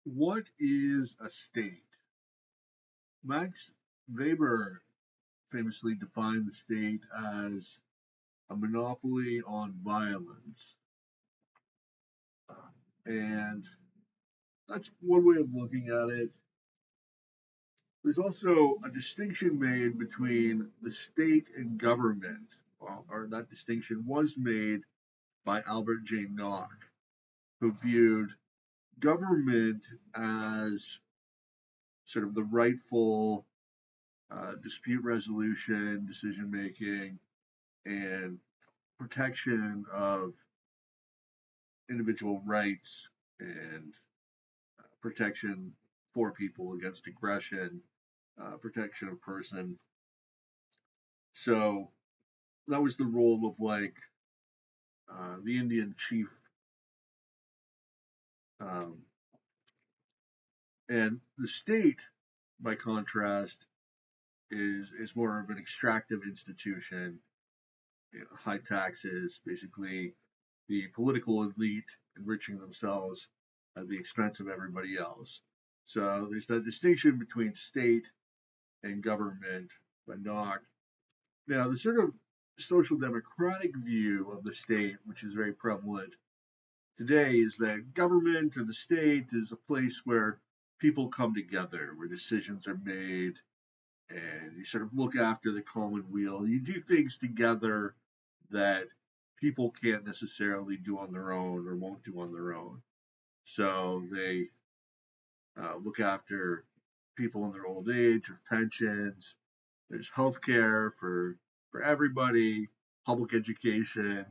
What is a state? Max Weber famously defined the state as a monopoly on violence. And that's one way of looking at it. There's also a distinction made between the state and government, or that distinction was made by Albert J. Nock, who viewed government as sort of the rightful dispute resolution, decision making, and protection of individual rights and protection for people against aggression, protection of person. So that was the role of like the Indian chief, um, and the state, by contrast, is more of an extractive institution. High taxes, basically the political elite enriching themselves at the expense of everybody else. So there's that distinction between state and government, but not. Now, the sort of social democratic view of the state, which is very prevalent today, is that government or the state is a place where people come together, where decisions are made, and you sort of look after the common weal. You do things together that people can't necessarily do on their own or won't do on their own. So they look after people in their old age with pensions. There's healthcare for everybody, public education.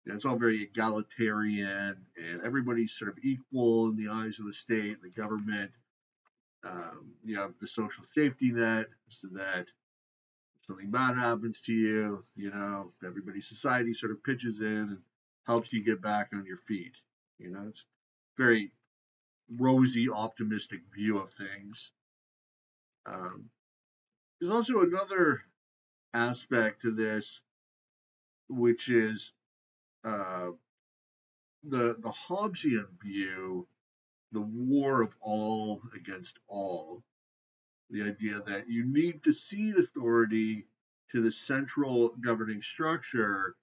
It's all very egalitarian, and everybody's sort of equal in the eyes of the state, the government. You have the social safety net, so that if something bad happens to you, everybody's society sort of pitches in and helps you get back on your feet. It's very rosy, optimistic view of things. Um, there's also another aspect to this, which is uh, the Hobbesian view, the war of all against all. The idea that you need to cede authority to the central governing structure,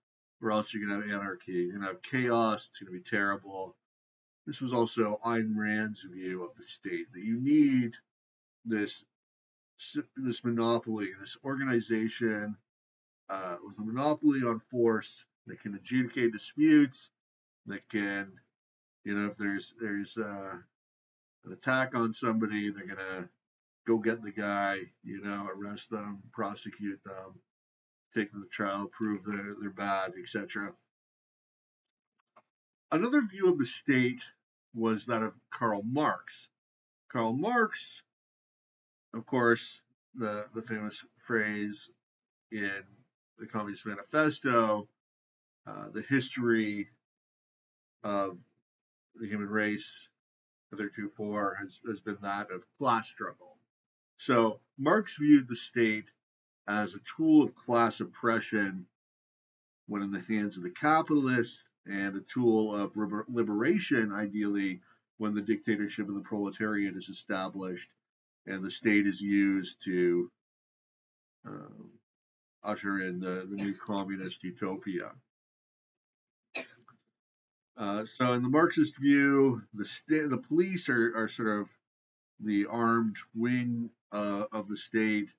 or else you're going to have anarchy. You're going to have chaos. It's going to be terrible. This was also Ayn Rand's view of the state, that you need this this monopoly, this organization with a monopoly on force that can adjudicate disputes, that can, if there's an attack on somebody, they're gonna go get the guy, arrest them, prosecute them, take them to trial, prove they're bad, etc. Another view of the state was that of Karl Marx. Karl Marx, of course, the famous phrase in the Communist Manifesto, the history of the human race hitherto has been that of class struggle. So Marx viewed the state as a tool of class oppression when in the hands of the capitalists, and a tool of liberation, ideally, when the dictatorship of the proletariat is established and the state is used to um, usher in the new communist utopia. So, in the Marxist view, the police are sort of the armed wing of the state,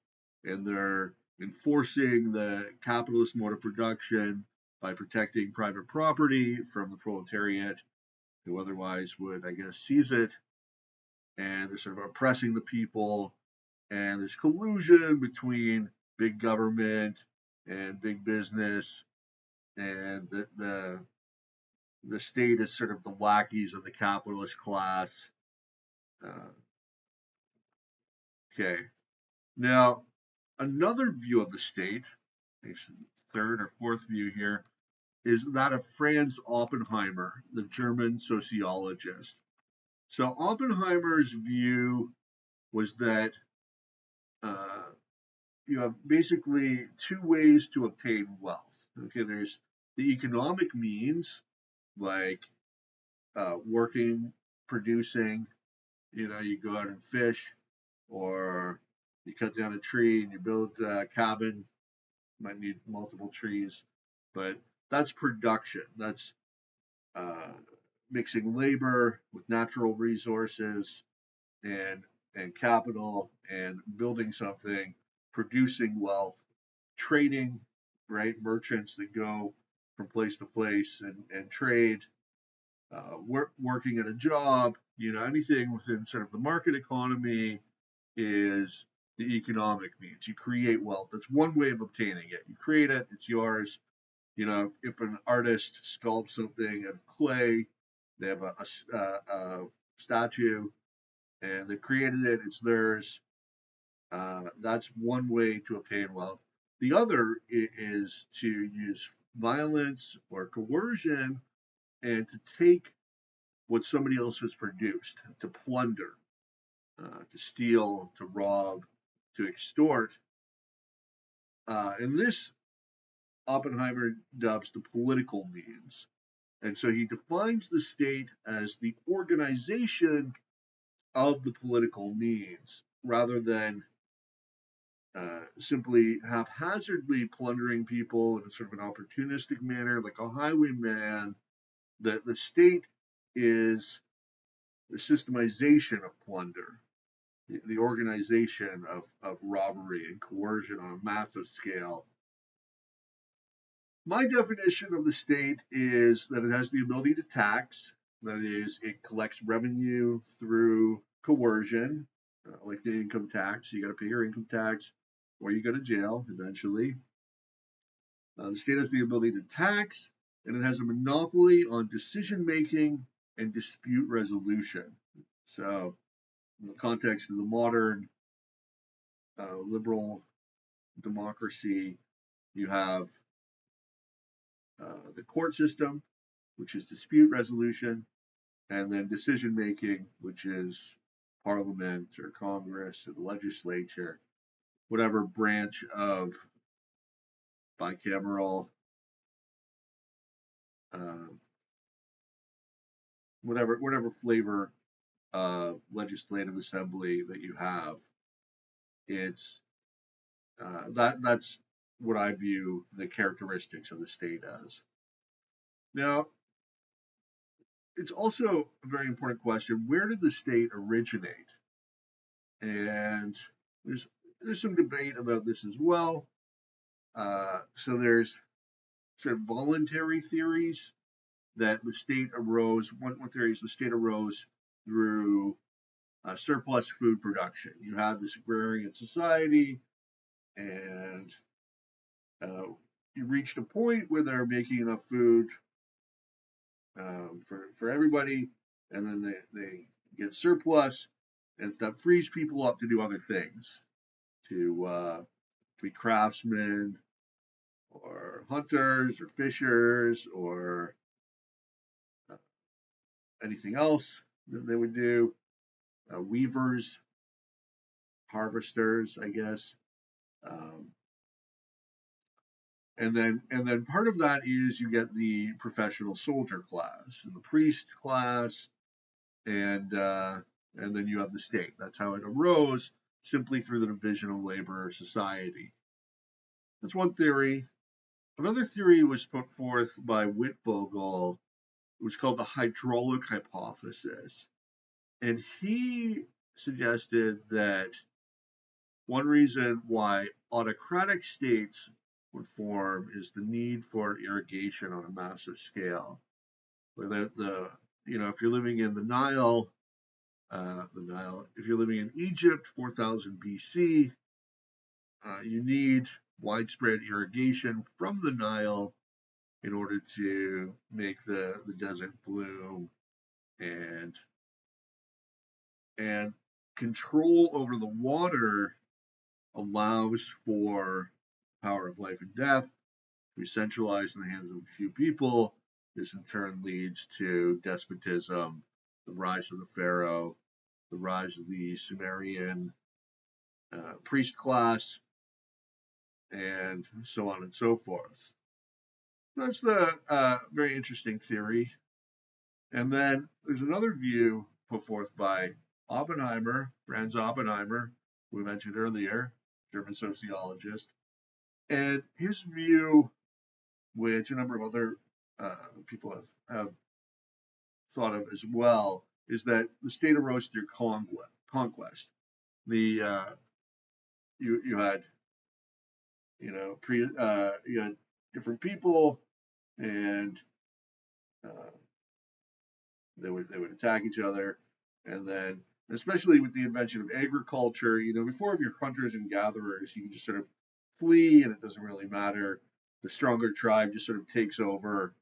and they're enforcing the capitalist mode of production by protecting private property from the proletariat, who otherwise would, I guess, seize it. And they're sort of oppressing the people. And there's collusion between big government and big business, and the state is sort of the lackeys of the capitalist class. Uh, okay, now another view of the state, third or fourth view here, is that of Franz Oppenheimer, the German sociologist. So Oppenheimer's view was that uh, you have basically two ways to obtain wealth. Okay, there's the economic means, like working, producing, You go out and fish, or you cut down a tree and you build a cabin. Might need multiple trees, but that's production. That's uh, mixing labor with natural resources and capital and building something, producing wealth, trading, right? Merchants that go from place to place and trade, working at a job, anything within sort of the market economy is the economic means. You create wealth. That's one way of obtaining it. You create it, it's yours. If an artist sculpts something out of clay, they have a statue and they've created it, it's theirs. That's one way to obtain wealth. The other is to use violence or coercion and to take what somebody else has produced, to plunder, to steal, to rob, to extort. And this Oppenheimer dubs the political means. And so he defines the state as the organization of the political means rather than simply haphazardly plundering people in sort of an opportunistic manner, like a highwayman. That the state is the systemization of plunder, the organization of robbery and coercion on a massive scale. My definition of the state is that it has the ability to tax, that is, it collects revenue through coercion, like the income tax. You got to pay your income tax or you go to jail eventually. The state has the ability to tax, and it has a monopoly on decision making and dispute resolution. So, in the context of the modern liberal democracy, you have the court system, which is dispute resolution, and then decision making, which is parliament or Congress or the legislature, whatever branch of bicameral, uh, whatever flavor legislative assembly that you have. It's that's what I view the characteristics of the state as. Now, it's also a very important question: where did the state originate? And there's there's some debate about this as well. So there's sort of voluntary theories that the state arose. One theory is the state arose through surplus food production. You had this agrarian society, and you reached a point where they're making enough food for everybody, and then they get surplus, and that frees people up to do other things, to be craftsmen or hunters or fishers or anything else that they would do. Weavers, harvesters, I guess. Um, and then part of that is you get the professional soldier class and the priest class, and then you have the state. That's how it arose, simply through the division of labor or society. That's one theory. Another theory was put forth by Wittfogel. It was called the hydraulic hypothesis, and he suggested that one reason why autocratic states would form is the need for irrigation on a massive scale. Where if you're living in if you're living in Egypt, 4000 BC, you need widespread irrigation from the Nile in order to make the desert bloom and and control over the water allows for power of life and death to be centralized in the hands of a few people. This in turn leads to despotism, the rise of the pharaoh, the rise of the Sumerian priest class, and so on and so forth. That's the very interesting theory. And then there's another view put forth by Oppenheimer, Franz Oppenheimer, who we mentioned earlier, German sociologist, and his view, which a number of other people have thought of as well, is that the state arose through conquest. The you had you had different people, and uh, they would attack each other, and then especially with the invention of agriculture, before if you're hunters and gatherers, you can just sort of flee, and it doesn't really matter. The stronger tribe just sort of takes over,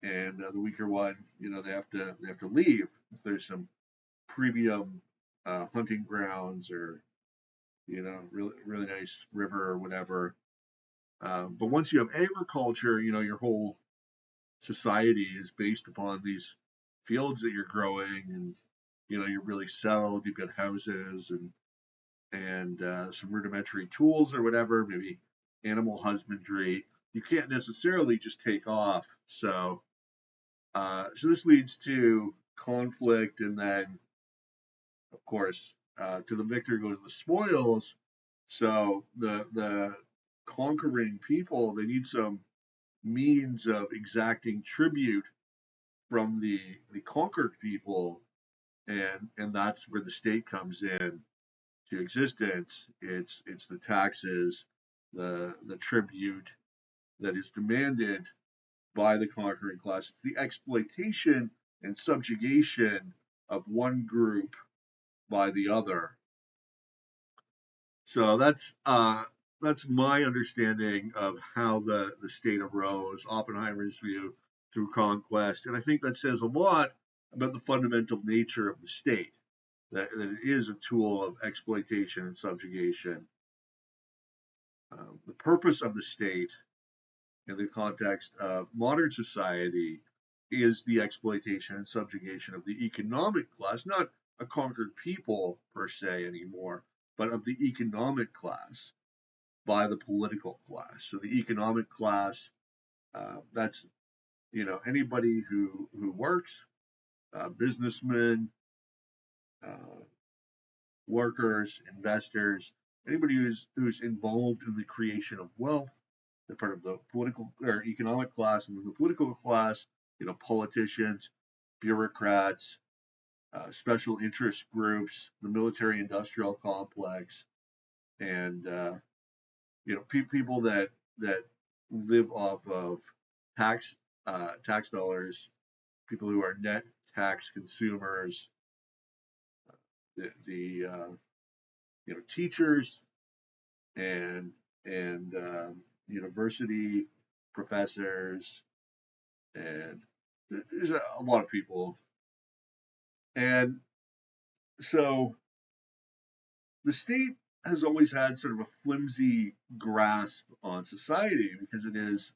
and the weaker one, they have to leave if there's some premium hunting grounds or really really nice river or whatever. But once you have agriculture, your whole society is based upon these fields that you're growing, and you're really settled. You've got houses and some rudimentary tools or whatever, maybe animal husbandry. You can't necessarily just take off. So this leads to conflict, and then of course, to the victor goes the spoils. So the conquering people, they need some means of exacting tribute from the conquered people, and that's where the state comes in to existence. It's the taxes, the tribute that is demanded by the conquering class. It's the exploitation and subjugation of one group by the other. So that's my understanding of how the state arose, Oppenheimer's view through conquest, and I think that says a lot about the fundamental nature of the state, that it is a tool of exploitation and subjugation. The purpose of the state in the context of modern society is the exploitation and subjugation of the economic class, not a conquered people per se anymore, but of the economic class by the political class. So the economic class, that's anybody who works, businessmen, uh, workers, investors, anybody who's involved in the creation of wealth. They're part of the political or economic class, and then the political class, politicians, bureaucrats, special interest groups, the military-industrial complex, and people that live off of tax tax dollars, people who are net tax consumers, the teachers and university professors, and there's a lot of people. And so the state has always had sort of a flimsy grasp on society because it is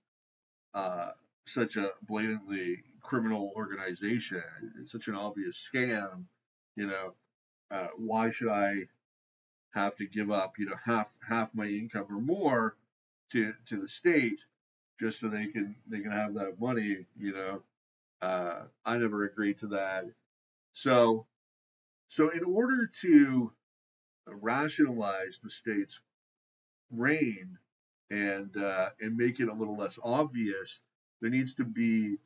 uh, such a blatantly criminal organization. It's such an obvious scam. You know, why should I have to give up, half my income or more to the state just so they can have that money? I never agreed to that. So so in order to rationalize the state's reign and make it a little less obvious, there needs to be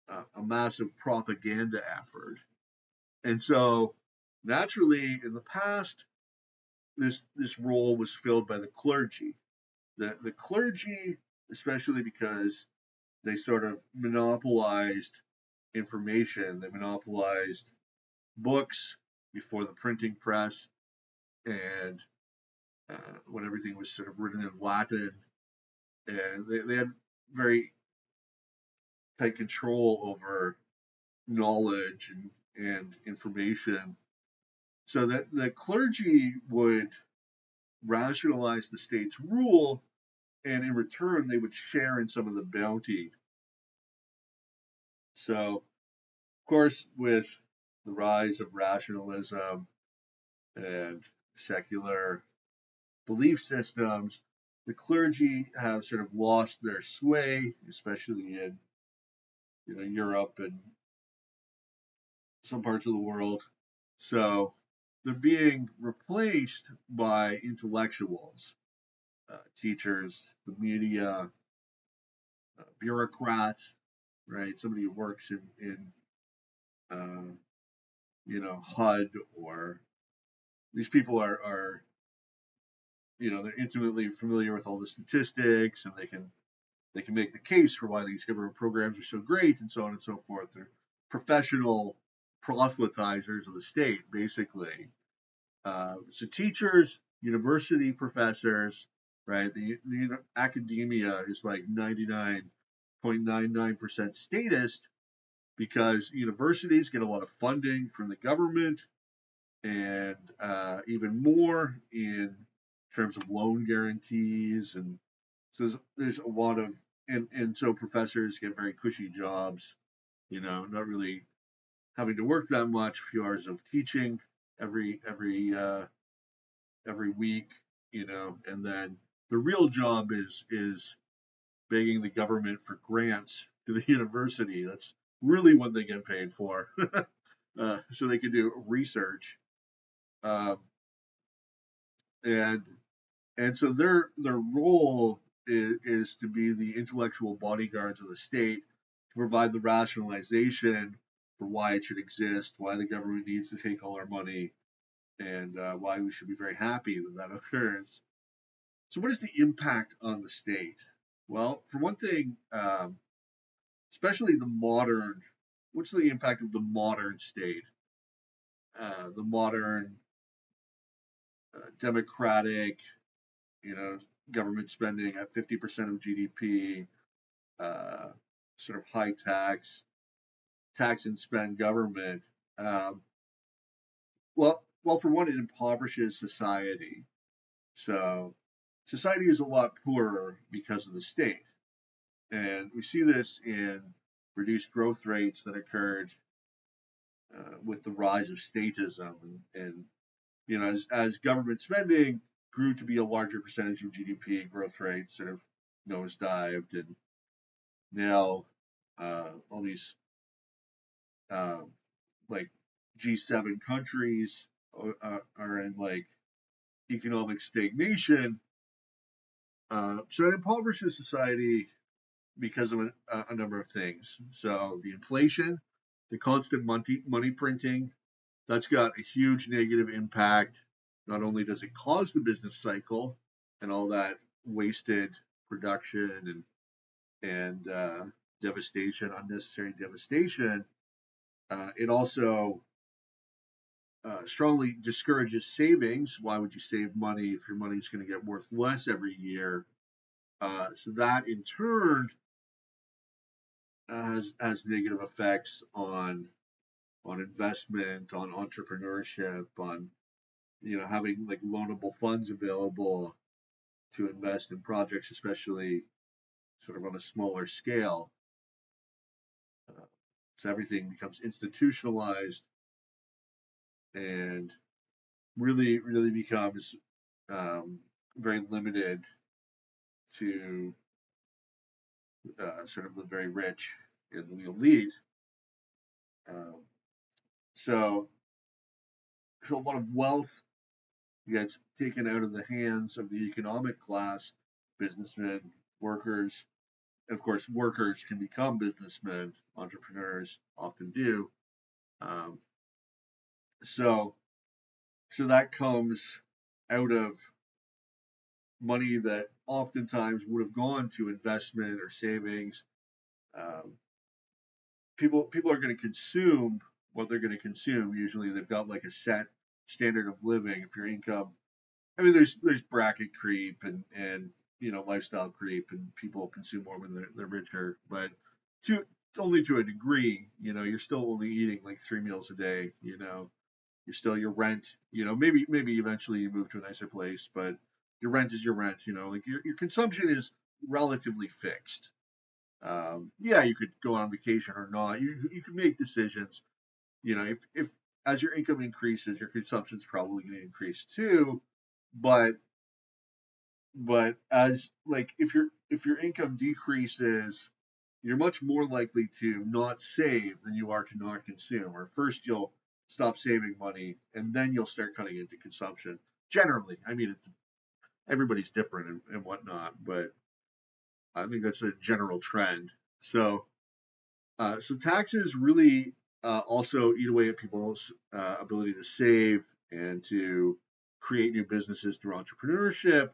a massive propaganda effort. And so naturally, in the past, this role was filled by the clergy. The clergy, especially because they sort of monopolized information, they monopolized books before the printing press, and when everything was sort of written in Latin, and they had very tight control over knowledge and information. So that the clergy would rationalize the state's rule, and in return, they would share in some of the bounty. So, of course, with the rise of rationalism and secular belief systems, the clergy have sort of lost their sway, especially in Europe and some parts of the world. So they're being replaced by intellectuals, teachers, the media, bureaucrats, right? Somebody who works in uh, HUD, or these people are they're intimately familiar with all the statistics, and they can make the case for why these government programs are so great, and so on and so forth. They're professional proselytizers of the state, basically. So teachers, university professors, right? The academia is like 99.99% statist, because universities get a lot of funding from the government, and even more in terms of loan guarantees, and so there's a lot of, and so professors get very cushy jobs, not really having to work that much, a few hours of teaching every week, and then the real job is begging the government for grants to the university. That's really what they get paid for, so they can do research, um, and so their role is to be the intellectual bodyguards of the state, to provide the rationalization for why it should exist, why the government needs to take all our money, and why we should be very happy that that occurs. So, what is the impact on the state? Well, for one thing, especially the modern, what's the impact of the modern state? The modern democratic, you know, government spending at 50% of GDP, uh, sort of high tax and spend government. Um, well, for one, it impoverishes society. So society is a lot poorer because of the state. And we see this in reduced growth rates that occurred with the rise of statism. And as government spending grew to be a larger percentage of GDP, growth rates sort of nosedived. And now all these uh, like G7 countries are in like economic stagnation. So it impoverishes society because of a number of things. So the inflation, the constant money printing, that's got a huge negative impact. Not only does it cause the business cycle and all that wasted production and devastation, unnecessary devastation, it also strongly discourages savings. Why would you save money if your money is going to get worth less every year? So that in turn has negative effects on investment, on entrepreneurship, on having like loanable funds available to invest in projects, especially sort of on a smaller scale. Uh, so everything becomes institutionalized and really becomes very limited to sort of the very rich and the elite. Um, so, so a lot of wealth gets taken out of the hands of the economic class, businessmen, workers. And of course, workers can become businessmen, entrepreneurs often do. Um, so, so that comes out of money that oftentimes would have gone to investment or savings. Um, people are going to consume what they're going to consume. Usually, they've got like a set standard of living. If your income, I mean, there's bracket creep and lifestyle creep, and people consume more when they're richer, but to only to a degree. You're still only eating like 3 meals a day. You're still your rent. Maybe eventually you move to a nicer place, but your rent is your rent. Like your consumption is relatively fixed. Yeah, you could go on vacation or not. You can make decisions. If as your income increases, your consumption's probably going to increase too. But as like if your income decreases, you're much more likely to not save than you are to not consume. Or first stop saving money, and then you'll start cutting into consumption. Generally, I mean, everybody's different and whatnot, but I think that's a general trend. So taxes really also eat away at people's ability to save and to create new businesses through entrepreneurship.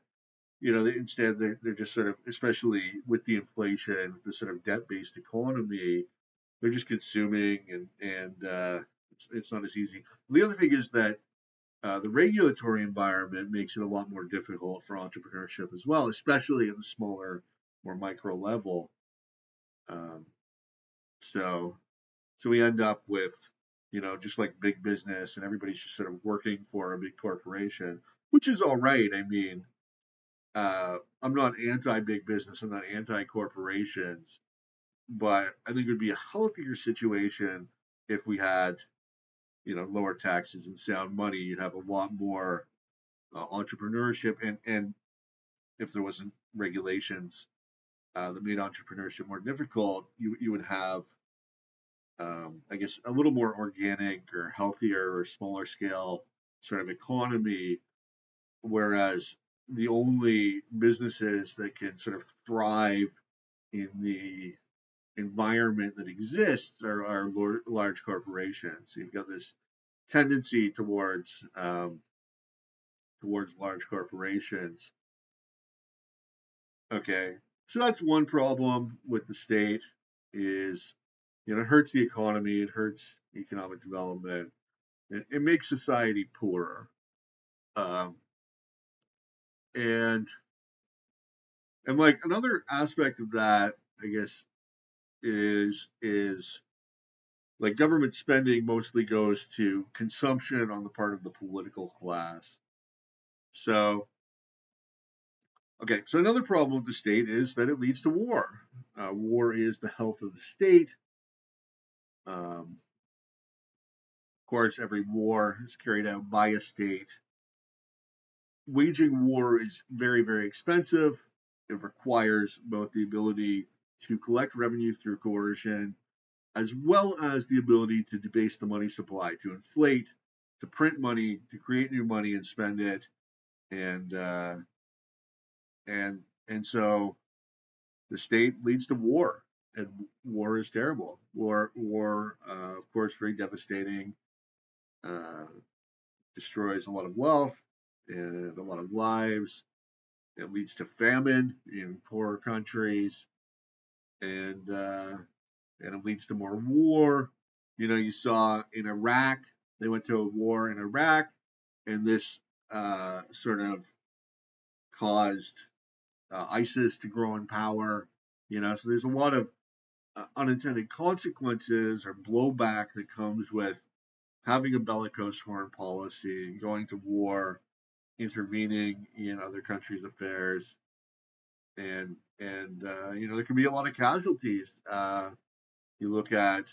Instead they're just sort of, especially with the inflation, the sort of debt-based economy, they're just consuming, and it's not as easy. The other thing is that the regulatory environment makes it a lot more difficult for entrepreneurship as well, especially at the smaller, more micro level. Um, so so we end up with, just like big business, and everybody's just sort of working for a big corporation, which is all right. I mean, I'm not anti big business, I'm not anti corporations, but I think it would be a healthier situation if we had, lower taxes and sound money. You'd have a lot more entrepreneurship, and if there wasn't regulations that made entrepreneurship more difficult, you would have, I guess, a little more organic or healthier or smaller scale sort of economy. Whereas the only businesses that can sort of thrive in the environment that exists are large corporations. So you've got this tendency towards large corporations. Okay, so that's one problem with the state is, it hurts the economy, it hurts economic development, it makes society poorer. Um, and and like another aspect of that, I guess, is like government spending mostly goes to consumption on the part of the political class. So okay, so another problem with the state is that it leads to war. War is the health of the state. Of course, every war is carried out by a state. Waging war is very, very expensive. It requires both the ability to collect revenue through coercion, as well as the ability to debase the money supply, to inflate, to print money, to create new money and spend it, and and so the state leads to war, and war is terrible. War, of course, very devastating. Uh, Destroys a lot of wealth and a lot of lives. It leads to famine in poorer countries, and it leads to more war. You saw in Iraq, they went to a war in Iraq, and this sort of caused ISIS to grow in power. So there's a lot of unintended consequences or blowback that comes with having a bellicose foreign policy, going to war, intervening in other countries' affairs, and there can be a lot of casualties. You look at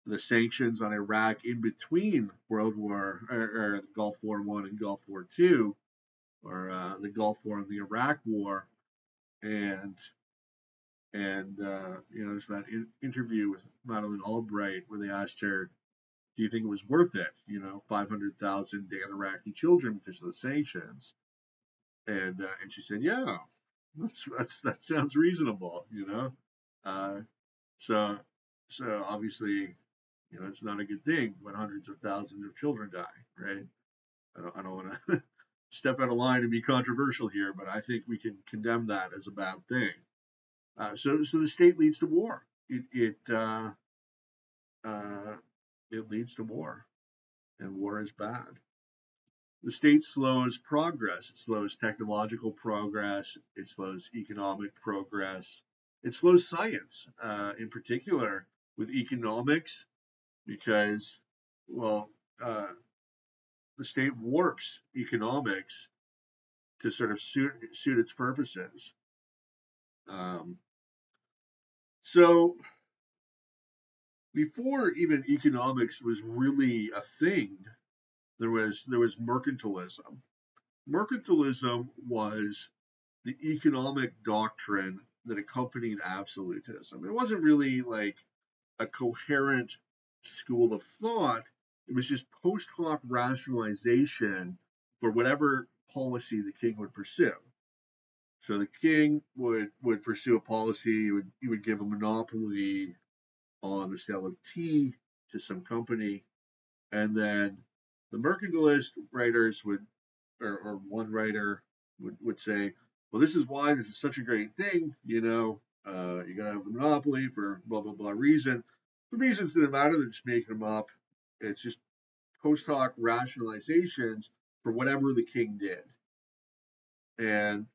the sanctions on Iraq in between World War or Gulf War One and Gulf War Two, or the Gulf War and the Iraq War, and there's that interview with Madeleine Albright where they asked her, "Do you think it was worth it? 500,000 dead Iraqi children because of the sanctions?" And she said, "Yeah, that sounds reasonable." Uh, so so obviously, it's not a good thing when hundreds of thousands of children die, right? I don't want to step out of line and be controversial here, but I think we can condemn that as a bad thing. So the state leads to war. Uh, it leads to war, and war is bad. The state slows progress. It slows technological progress. It slows economic progress. It slows science, in particular with economics, because, well, the state warps economics to sort of suit its purposes. Um, so before even economics was really a thing, there was mercantilism. Mercantilism was the economic doctrine that accompanied absolutism. It wasn't really like a coherent school of thought, It was just post hoc rationalization for whatever policy the king would pursue. So the king would pursue a policy. He would give a monopoly on the sale of tea to some company, and then the mercantilist writers would, or one writer would say, well, this is why this is such a great thing. You gotta have the monopoly for blah blah blah reason. The reasons didn't matter; they're just making them up. It's just post hoc rationalizations for whatever the king did, and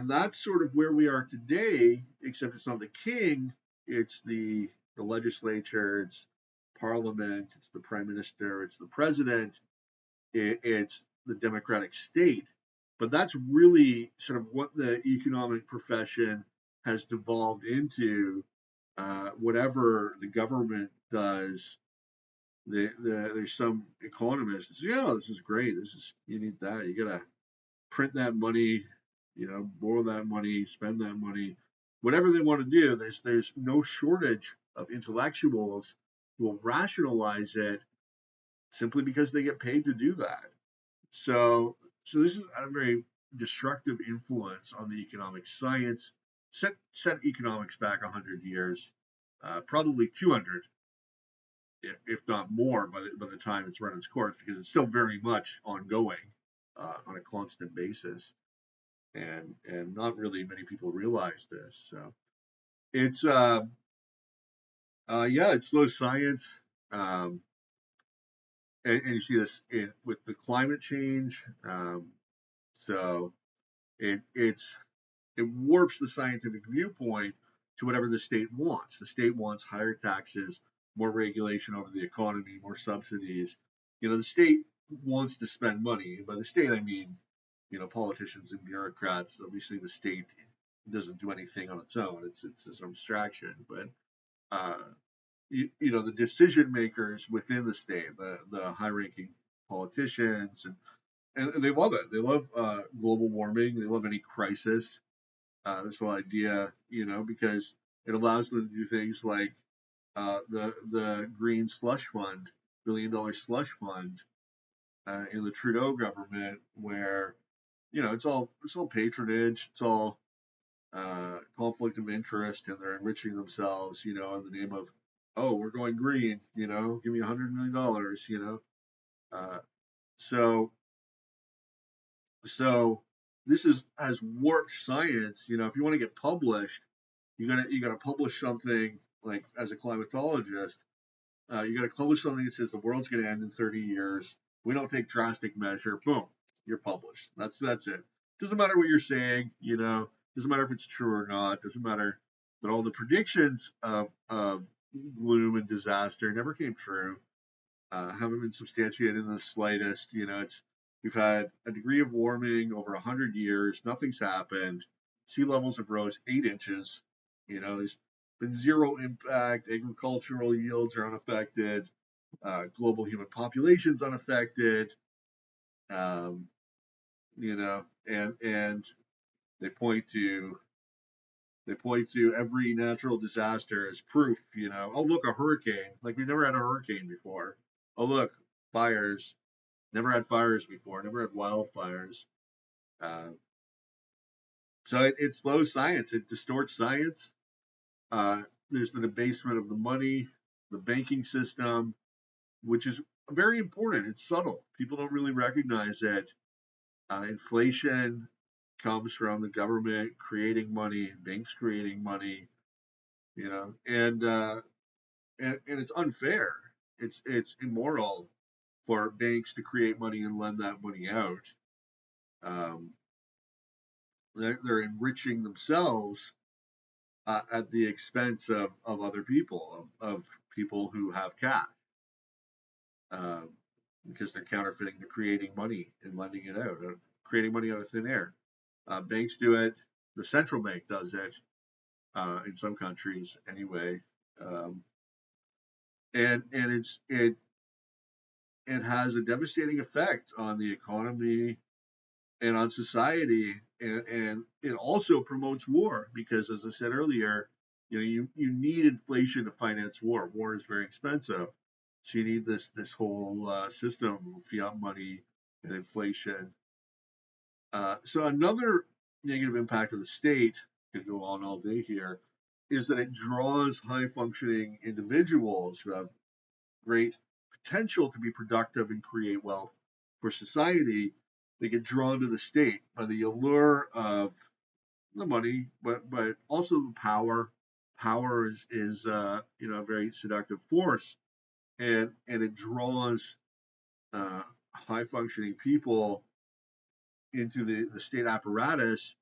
that's sort of where we are today. Except it's not the king; it's the legislature, it's parliament, it's the prime minister, it's the president, it's the democratic state. But that's really sort of what the economic profession has devolved into. Whatever the government does, there's some economists that say, "Yeah, this is great. This is you need that. You gotta print that money, borrow that money, spend that money, whatever they want to do." There's no shortage of intellectuals who will rationalize it simply because they get paid to do that. So, this is a very destructive influence on the economic science. Set economics back 100 years, probably 200, if not more, by the time it's run its course, because it's still very much ongoing on a constant basis, and not really many people realize this. So it's yeah, it's slow science. Um, and you see this with the climate change. So it's it warps the scientific viewpoint to whatever the state wants. The state wants higher taxes, more regulation over the economy, more subsidies. The state wants to spend money. By the state, I mean, politicians and bureaucrats. Obviously, the state doesn't do anything on its own. It's an abstraction, but uh, the decision makers within the state, the high-ranking politicians, and they love it. They love global warming. They love any crisis. This whole idea, because it allows them to do things like the green slush fund, $1 billion slush fund in the Trudeau government, where it's all patronage, it's all conflict of interest, and they're enriching themselves, in the name of, oh, we're going green, give me $100 million, uh, so so this has warped science. If you want to get published, you gotta publish something like as a climatologist. You gotta publish something that says the world's gonna end in 30 years. We don't take drastic measure. Boom, you're published. That's it. Doesn't matter what you're saying. Doesn't matter if it's true or not. Doesn't matter that all the predictions of gloom and disaster never came true. Haven't been substantiated in the slightest. We've had a degree of warming over 100 years. Nothing's happened. Sea levels have rose 8 inches. There's been zero impact. Agricultural yields are unaffected. Global human population's unaffected. Um, and they point to every natural disaster as proof. Oh, look, a hurricane. Like, we've never had a hurricane before. Oh, look, fires. Never had fires before. Never had wildfires. Uh, so it slows science. It distorts science. There's the debasement of the money, the banking system, which is very important. It's subtle. People don't really recognize that inflation comes from the government creating money, banks creating money, and it's unfair. It's immoral for banks to create money and lend that money out. Um, they're enriching themselves at the expense of other people, of people who have cash, um, because they're counterfeiting, they're creating money and lending it out, creating money out of thin air. Banks do it. The central bank does it in some countries, anyway. Um, and it has a devastating effect on the economy and on society, and it also promotes war because, as I said earlier, you need inflation to finance war. War is very expensive, So you need this whole system of fiat money and inflation. So another negative impact of the state, could go on all day here, is that it draws high functioning individuals who have great potential to be productive and create wealth for society. They get drawn to the state by the allure of the money, but also the power. Power is a very seductive force, and it draws uh, high functioning people into the state apparatus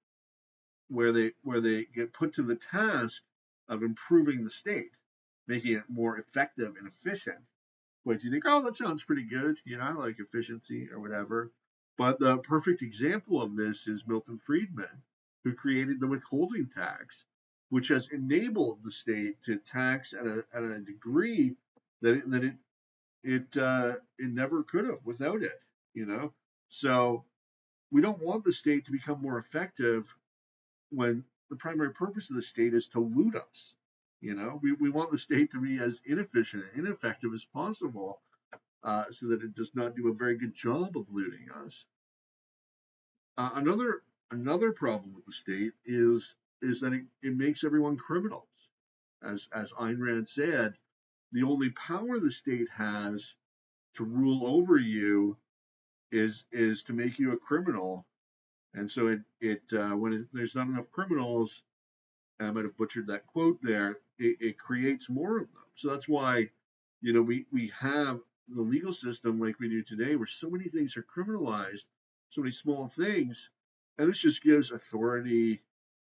where they get put to the task of improving the state, making it more effective and efficient. But you think, oh, that sounds pretty good, I like efficiency or whatever. But the perfect example of this is Milton Friedman, who created the withholding tax, which has enabled the state to tax at a degree that it never could have without it. You know, so we don't want the state to become more effective when the primary purpose of the state is to loot us. We want the state to be as inefficient and ineffective as possible, so that it does not do a very good job of looting us. Another problem with the state is that it makes everyone criminals. As Ayn Rand said, the only power the state has to rule over you is to make you a criminal. And so there's not enough criminals, and I might have butchered that quote there, it creates more of them. So that's why, we have the legal system like we do today, where so many things are criminalized, so many small things, and this just gives authority,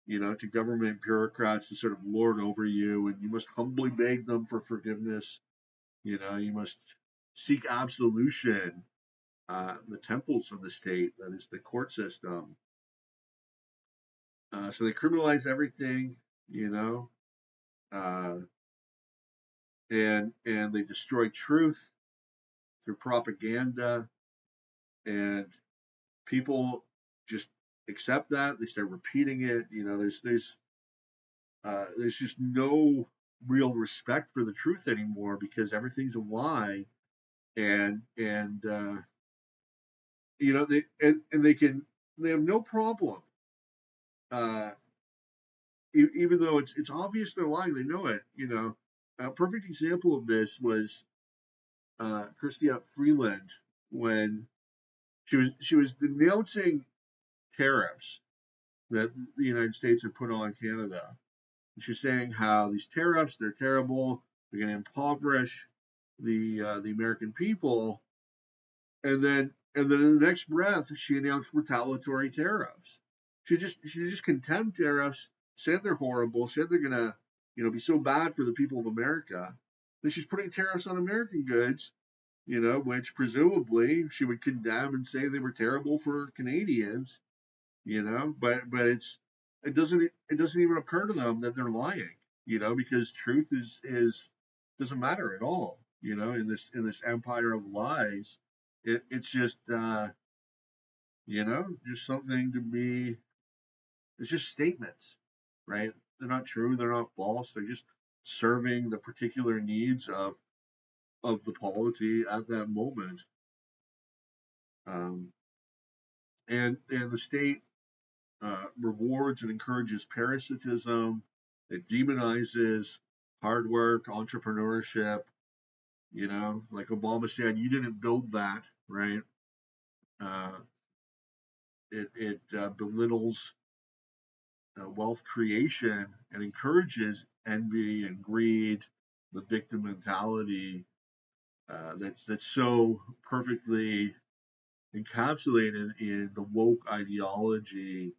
to government bureaucrats to sort of lord over you, and you must humbly beg them for forgiveness. You must seek absolution. The temples of the state, that is the court system. So they criminalize everything, you know, uh, and they destroy truth through propaganda, and people just accept that. They start repeating it. There's just no real respect for the truth anymore, because everything's a lie, and and they have no problem, uh, even though it's obvious they're lying. They know it. A perfect example of this was Chrystia Freeland, when she was denouncing tariffs that the United States had put on Canada. She's saying how these tariffs, they're terrible, they're going to impoverish the American people, and then in the next breath she announced retaliatory tariffs. She just condemned tariffs, said they're horrible, said they're going to be so bad for the people of America. Then she's putting tariffs on American goods, which presumably she would condemn and say they were terrible for Canadians, but it doesn't even occur to them that they're lying, because truth is doesn't matter at all, in this empire of lies. It's just something to be. It's just statements, right? They're not true, they're not false, they're just serving the particular needs of the polity at that moment. um, and the state rewards and encourages parasitism. It demonizes hard work, entrepreneurship. Like Obama said, you didn't build that, right? Uh, it belittles wealth creation and encourages envy and greed, the victim mentality, that's so perfectly encapsulated in the woke ideology